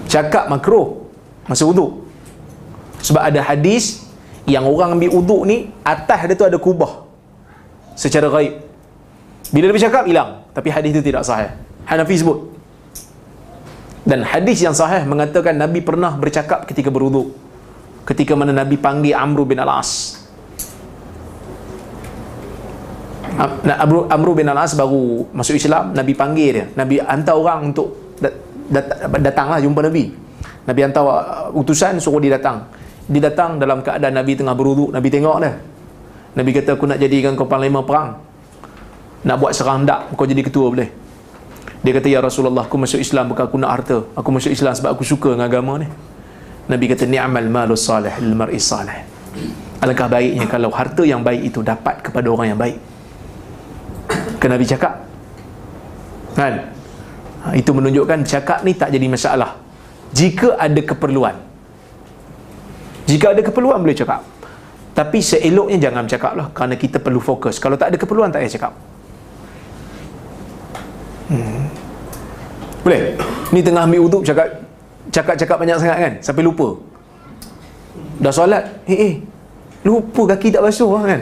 Cakap makruh masa wuduk. Sebab ada hadis yang orang ambil wuduk ni, atas dia tu ada kubah secara gaib. Bila dia bercakap, hilang. Tapi hadis itu tidak sahih. Hanafi sebut. Dan hadis yang sahih mengatakan Nabi pernah bercakap ketika berwuduk, ketika mana Nabi panggil Amr bin Al-As. Amr bin Al-As baru masuk Islam, Nabi panggil dia. Nabi hantar orang untuk datanglah jumpa Nabi. Nabi hantar utusan suruh dia datang. Dia datang dalam keadaan Nabi tengah berwuduk. Nabi tengok dia. Nabi kata, aku nak jadikan kau panglima perang. Nak buat serang tak? Kau jadi ketua boleh. Dia kata, ya Rasulullah, aku masuk Islam bukan aku nak harta. Aku masuk Islam sebab aku suka dengan agama ni. Nabi kata, ni'mal malus salih lil mar'i salih. Alangkah baiknya kalau harta yang baik itu dapat kepada orang yang baik. Kan Nabi cakap. Kan? Itu menunjukkan cakap ni tak jadi masalah jika ada keperluan. Jika ada keperluan boleh cakap. Tapi seeloknya jangan bercakap lah, kerana kita perlu fokus. Kalau tak ada keperluan tak payah cakap. Boleh? Ni tengah ambil wuduk cakap banyak sangat kan, sampai lupa. Dah solat, lupa kaki tak basuh kan.